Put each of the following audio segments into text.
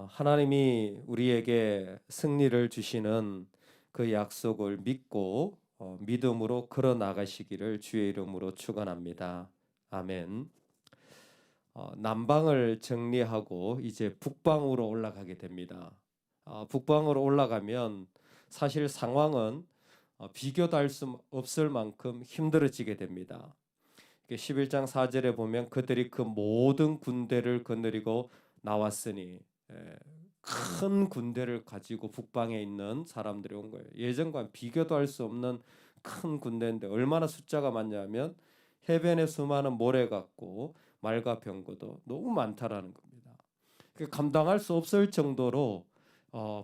하나님이 우리에게 승리를 주시는 그 약속을 믿고 믿음으로 걸어 나가시기를 주의 이름으로 축원합니다. 아멘. 남방을 정리하고 이제 북방으로 올라가게 됩니다. 북방으로 올라가면 사실 상황은 비교도 할 수 없을 만큼 힘들어지게 됩니다. 11장 4절에 보면 그들이 그 모든 군대를 거느리고 나왔으니, 큰 군대를 가지고 북방에 있는 사람들이 온 거예요. 예전과 비교도 할 수 없는 큰 군대인데 얼마나 숫자가 많냐면 해변에 수많은 모래 같고 말과 병거도 너무 많다라는 겁니다. 감당할 수 없을 정도로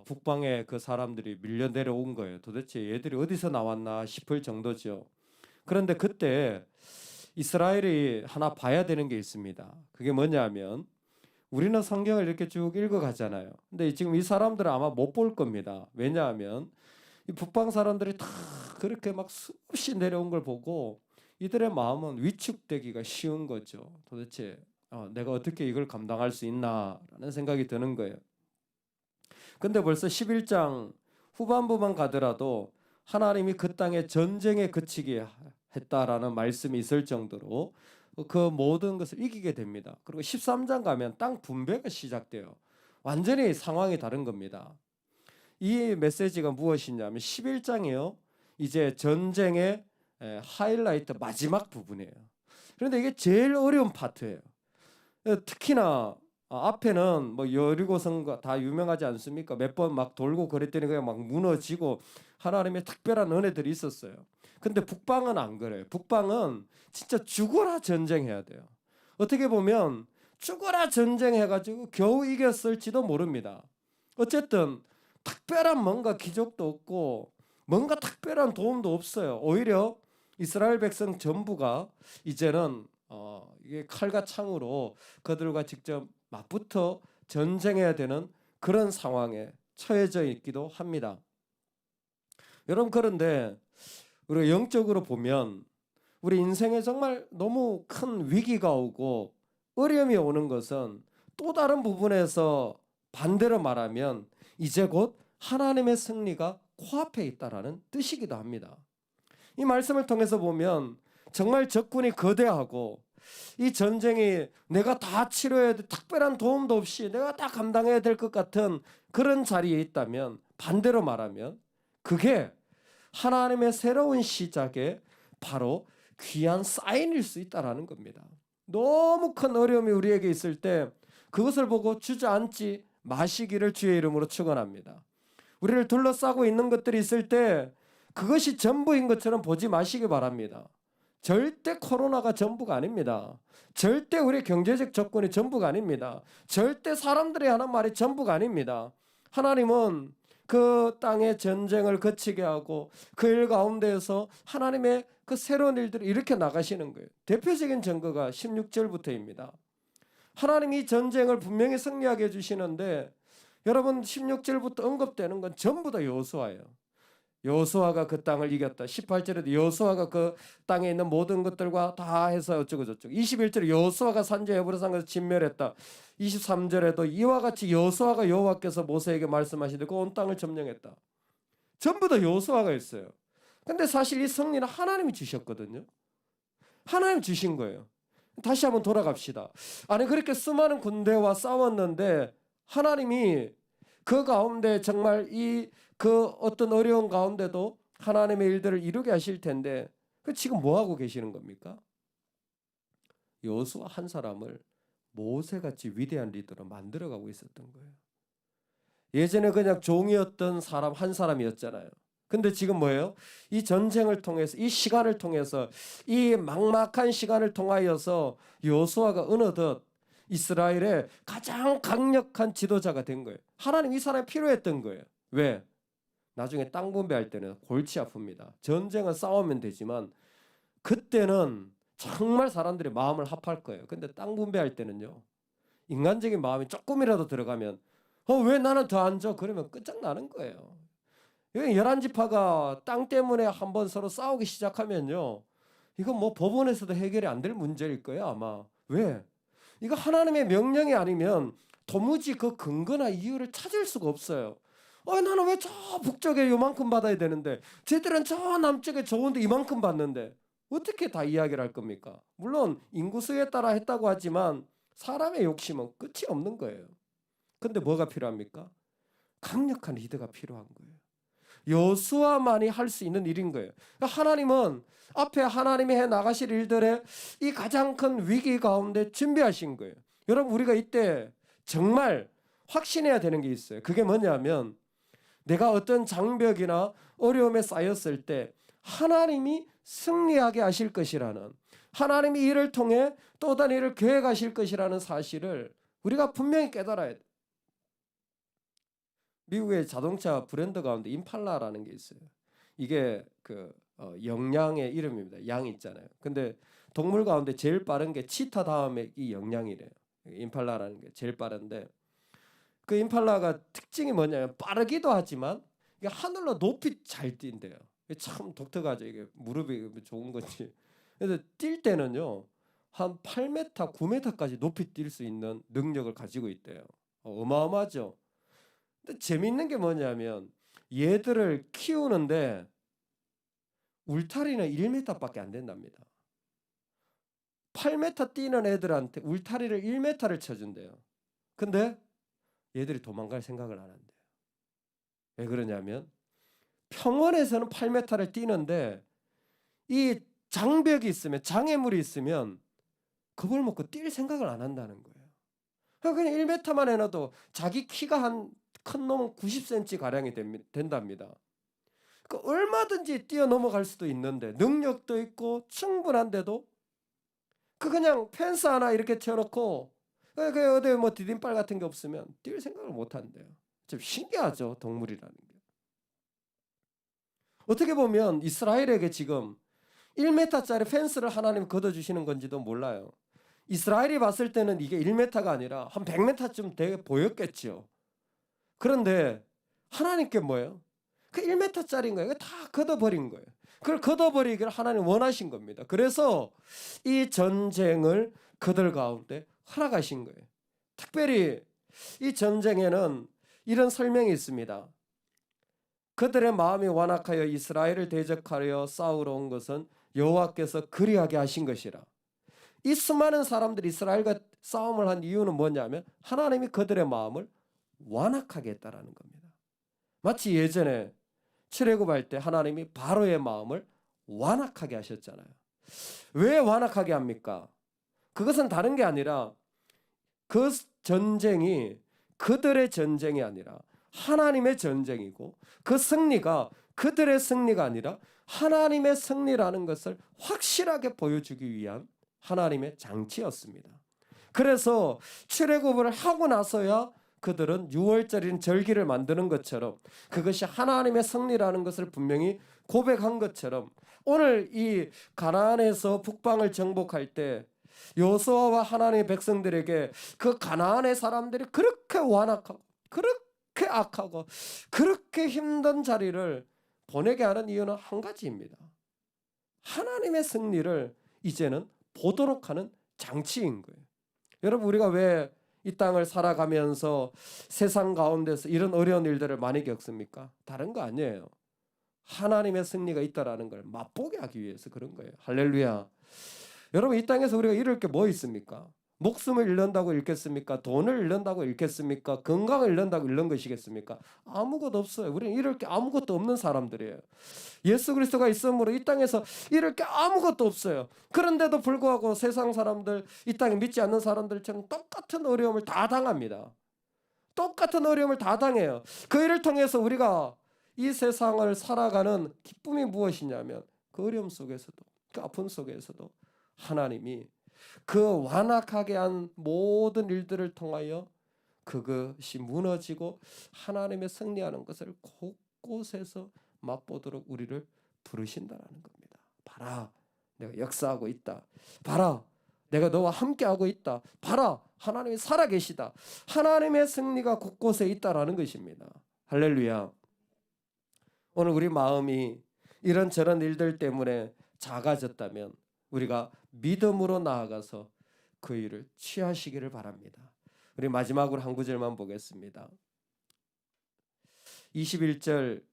북방에 그 사람들이 밀려 내려온 거예요. 도대체 얘들이 어디서 나왔나 싶을 정도죠. 그런데 그때 이스라엘이 하나 봐야 되는 게 있습니다. 그게 뭐냐면 우리는 성경을 이렇게 쭉 읽어가잖아요. 근데 지금 이 사람들은 아마 못 볼 겁니다. 왜냐하면 이 북방 사람들이 다 그렇게 막 수없이 내려온 걸 보고 이들의 마음은 위축되기가 쉬운 거죠. 도대체 내가 어떻게 이걸 감당할 수 있나라는 생각이 드는 거예요. 근데 벌써 11장 후반부만 가더라도 하나님이 그 땅에 전쟁에 그치게 했다라는 말씀이 있을 정도로 그 모든 것을 이기게 됩니다. 그리고 13장 가면 땅 분배가 시작돼요. 완전히 상황이 다른 겁니다. 이 메시지가 무엇이냐면 11장이요. 이제 전쟁의 하이라이트 마지막 부분이에요. 그런데 이게 제일 어려운 파트예요. 특히나 앞에는 뭐 여리고성과 다 유명하지 않습니까? 몇 번 막 돌고 그랬더니 그냥 막 무너지고 하나님의 특별한 은혜들이 있었어요. 근데 북방은 안 그래요. 북방은 진짜 죽어라 전쟁해야 돼요. 어떻게 보면 죽어라 전쟁해가지고 겨우 이겼을지도 모릅니다. 어쨌든 특별한 뭔가 기적도 없고 뭔가 특별한 도움도 없어요. 오히려 이스라엘 백성 전부가 이제는 이게 칼과 창으로 그들과 직접 맞붙어 전쟁해야 되는 그런 상황에 처해져 있기도 합니다. 여러분, 그런데 우리가 영적으로 보면 우리 인생에 정말 너무 큰 위기가 오고 어려움이 오는 것은 또 다른 부분에서 반대로 말하면 이제 곧 하나님의 승리가 코앞에 있다라는 뜻이기도 합니다. 이 말씀을 통해서 보면 정말 적군이 거대하고 이 전쟁이 내가 다 치러야 돼, 특별한 도움도 없이 내가 다 감당해야 될 것 같은 그런 자리에 있다면, 반대로 말하면 그게 하나님의 새로운 시작에 바로 귀한 사인일 수 있다라는 겁니다. 너무 큰 어려움이 우리에게 있을 때 그것을 보고 주저앉지 마시기를 주의 이름으로 축원합니다. 우리를 둘러싸고 있는 것들이 있을 때 그것이 전부인 것처럼 보지 마시기 바랍니다. 절대 코로나가 전부가 아닙니다. 절대 우리 경제적 조건이 전부가 아닙니다. 절대 사람들이 하는 말이 전부가 아닙니다. 하나님은 그 땅의 전쟁을 거치게 하고 그 일 가운데에서 하나님의 그 새로운 일들을 일으켜 나가시는 거예요. 대표적인 증거가 16절부터입니다. 하나님이 전쟁을 분명히 승리하게 해주시는데, 여러분 16절부터 언급되는 건 전부 다 여호수아예요. 여호수아가 그 땅을 이겼다. 18절에도 여호수아가 그 땅에 있는 모든 것들과 다 해서 어쩌고 저쩌고. 21절에 여호수아가 산지 에브라산에서 진멸했다. 23절에도 이와 같이 여호수아가 여호와께서 모세에게 말씀하시되 그 온 땅을 점령했다. 전부 다 여호수아가 있어요. 근데 사실 이 승리는 하나님이 주셨거든요. 하나님 주신 거예요. 다시 한번 돌아갑시다. 아니, 그렇게 수많은 군대와 싸웠는데 하나님이 그 가운데 정말 그 어떤 어려운 가운데도 하나님의 일들을 이루게 하실 텐데, 지금 뭐 하고 계시는 겁니까? 여호수아 한 사람을 모세같이 위대한 리더로 만들어가고 있었던 거예요. 예전에 그냥 종이었던 사람 한 사람이었잖아요. 근데 지금 뭐예요? 이 전쟁을 통해서, 이 시간을 통해서, 이 막막한 시간을 통하여서 여호수아가 어느덧 이스라엘의 가장 강력한 지도자가 된 거예요. 하나님 이 사람이 필요했던 거예요. 왜? 나중에 땅 분배할 때는 골치 아픕니다. 전쟁은 싸우면 되지만 그때는 정말 사람들이 마음을 합할 거예요. 근데 땅 분배할 때는요, 인간적인 마음이 조금이라도 들어가면 왜 나는 더 안 줘? 그러면 끝장나는 거예요. 11지파가 땅 때문에 한번 서로 싸우기 시작하면요, 이건 뭐 법원에서도 해결이 안 될 문제일 거예요, 아마. 왜? 이거 하나님의 명령이 아니면 도무지 그 근거나 이유를 찾을 수가 없어요. 나는 왜 저 북쪽에 요만큼 받아야 되는데 쟤들은 저 남쪽에 좋은데 이만큼 받는데 어떻게 다 이야기를 할 겁니까? 물론 인구수에 따라 했다고 하지만 사람의 욕심은 끝이 없는 거예요. 근데 뭐가 필요합니까? 강력한 리더가 필요한 거예요. 여호수아만이 할 수 있는 일인 거예요. 하나님은 앞에 하나님이 해 나가실 일들의 이 가장 큰 위기 가운데 준비하신 거예요. 여러분, 우리가 이때 정말 확신해야 되는 게 있어요. 그게 뭐냐면 내가 어떤 장벽이나 어려움에 쌓였을 때 하나님이 승리하게 하실 것이라는, 하나님이 이를 통해 또 다른 일을 계획하실 것이라는 사실을 우리가 분명히 깨달아야 돼요. 미국의 자동차 브랜드 가운데 임팔라라는 게 있어요. 이게 영양의 이름입니다. 양 있잖아요. 근데 동물 가운데 제일 빠른 게 치타 다음에 이 영양이래요. 임팔라라는 게 제일 빠른데, 그 임팔라가 특징이 뭐냐면 빠르기도 하지만 이게 하늘로 높이 잘 뛴대요. 참 독특하죠. 이게 무릎이 좋은 건지. 그래서 뛸 때는요 한 8m, 9m까지 높이 뛸 수 있는 능력을 가지고 있대요. 어마어마하죠. 근데 재밌는 게 뭐냐면 얘들을 키우는데 울타리는 1m밖에 안 된답니다. 8m 뛰는 애들한테 울타리를 1m를 쳐준대요. 근데 얘들이 도망갈 생각을 안 한대요. 왜 그러냐면 평원에서는 8m를 뛰는데 이 장벽이 있으면, 장애물이 있으면 겁을 먹고 뛸 생각을 안 한다는 거예요. 그냥 1m만 해놔도 자기 키가 한 큰 놈은 90cm 가량이 된답니다. 얼마든지 뛰어넘어갈 수도 있는데 능력도 있고 충분한데도 그냥 펜스 하나 이렇게 쳐놓고 어디 뭐 디딤발 같은 게 없으면 뛸 생각을 못 한대요. 좀 신기하죠, 동물이라는 게. 어떻게 보면 이스라엘에게 지금 1m짜리 펜스를 하나님 걷어주시는 건지도 몰라요. 이스라엘이 봤을 때는 이게 1m가 아니라 한 100m쯤 돼 보였겠죠. 그런데 하나님께 뭐예요? 그 1m짜리인 거예요. 다 걷어버린 거예요. 그걸 걷어버리기를 하나님 원하신 겁니다. 그래서 이 전쟁을 그들 가운데 허락하신 거예요. 특별히 이 전쟁에는 이런 설명이 있습니다. 그들의 마음이 완악하여 이스라엘을 대적하려 싸우러 온 것은 여호와께서 그리하게 하신 것이라. 이 수많은 사람들이 이스라엘과 싸움을 한 이유는 뭐냐면 하나님이 그들의 마음을 완악하게 했다라는 겁니다. 마치 예전에 출애굽할 때 하나님이 바로의 마음을 완악하게 하셨잖아요. 왜 완악하게 합니까? 그것은 다른 게 아니라 그 전쟁이 그들의 전쟁이 아니라 하나님의 전쟁이고, 그 승리가 그들의 승리가 아니라 하나님의 승리라는 것을 확실하게 보여주기 위한 하나님의 장치였습니다. 그래서 출애굽을 하고 나서야 그들은 6월절인 절기를 만드는 것처럼 그것이 하나님의 승리라는 것을 분명히 고백한 것처럼 오늘 이 가나안에서 북방을 정복할 때 여호수아와 하나님의 백성들에게 그 가나안의 사람들이 그렇게 완악하고 그렇게 악하고 그렇게 힘든 자리를 보내게 하는 이유는 한 가지입니다. 하나님의 승리를 이제는 보도록 하는 장치인 거예요. 여러분, 우리가 왜 이 땅을 살아가면서 세상 가운데서 이런 어려운 일들을 많이 겪습니까? 다른 거 아니에요. 하나님의 승리가 있다라는 걸 맛보게 하기 위해서 그런 거예요. 할렐루야. 여러분, 이 땅에서 우리가 잃을 게 뭐 있습니까? 목숨을 잃는다고 잃겠습니까? 돈을 잃는다고 잃겠습니까? 건강을 잃는다고 잃는 것이겠습니까? 아무것도 없어요. 우리는 잃을 게 아무것도 없는 사람들이에요. 예수 그리스도가 있으므로 이 땅에서 잃을 게 아무것도 없어요. 그런데도 불구하고 세상 사람들, 이 땅에 믿지 않는 사람들처럼 똑같은 어려움을 다 당합니다. 똑같은 어려움을 다 당해요. 그 일을 통해서 우리가 이 세상을 살아가는 기쁨이 무엇이냐면 그 어려움 속에서도, 그 아픔 속에서도 하나님이 그 완악하게 한 모든 일들을 통하여 그것이 무너지고 하나님의 승리하는 것을 곳곳에서 맛보도록 우리를 부르신다라는 겁니다. 봐라, 내가 역사하고 있다. 봐라, 내가 너와 함께하고 있다. 봐라, 하나님이 살아계시다. 하나님의 승리가 곳곳에 있다라는 것입니다. 할렐루야. 오늘 우리 마음이 이런저런 일들 때문에 작아졌다면 우리가 믿음으로 나아가서 그 일을 취하시기를 바랍니다. 우리 마지막으로 한 구절만 보겠습니다. 21절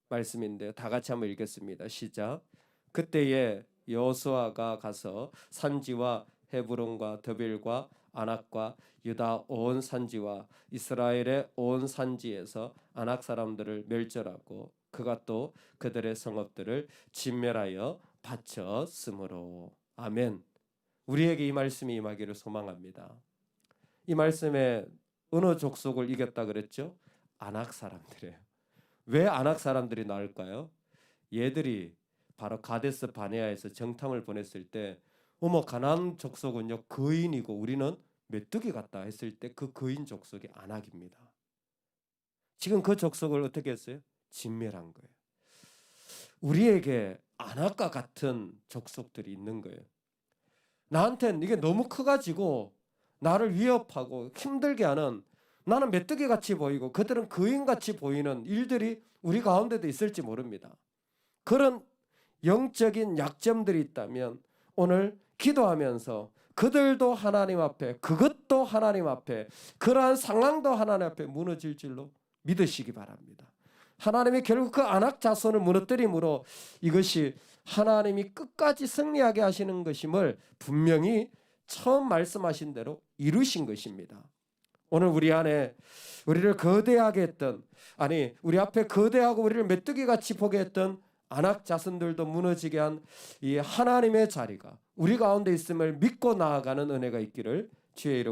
말씀인데요. 다 같이 한번 읽겠습니다. 시작. 그때에 여호수아가 가서 산지와 헤브론과 드빌과 아낙과 유다 온 산지와 이스라엘의 온 산지에서 아낙 사람들을 멸절하고 그가 또 그들의 성읍들을 진멸하여 바쳤으므로. 아멘. 우리에게 이 말씀이 임하기를 소망합니다. 이 말씀에 어느 족속을 이겼다 그랬죠? 아낙 사람들이에요. 왜 아낙 사람들이 나을까요? 얘들이 바로 가데스 바네아에서 정탐을 보냈을 때 어머 가나안 족속은요 거인이고 우리는 메뚜기 같다 했을 때 그 거인 족속이 아낙입니다. 지금 그 족속을 어떻게 했어요? 진멸한 거예요. 우리에게 아낙과 같은 족속들이 있는 거예요. 나한테는 이게 너무 커가지고 나를 위협하고 힘들게 하는, 나는 메뚜기 같이 보이고 그들은 거인 같이 보이는 일들이 우리 가운데도 있을지 모릅니다. 그런 영적인 약점들이 있다면 오늘 기도하면서 그들도 하나님 앞에, 그것도 하나님 앞에, 그러한 상황도 하나님 앞에 무너질 줄로 믿으시기 바랍니다. 하나님이 결국 그 아낙 자손을 무너뜨림으로 이것이 하나님이 끝까지 승리하게 하시는 것임을 분명히 처음 말씀하신 대로 이루신 것입니다. 오늘 우리 안에 우리를 거대하게 했던, 아니 우리 앞에 거대하고 우리를 메뚜기같이 보게 했던 아낙 자손들도 무너지게 한 이 하나님의 자리가 우리 가운데 있음을 믿고 나아가는 은혜가 있기를 주의 이름으로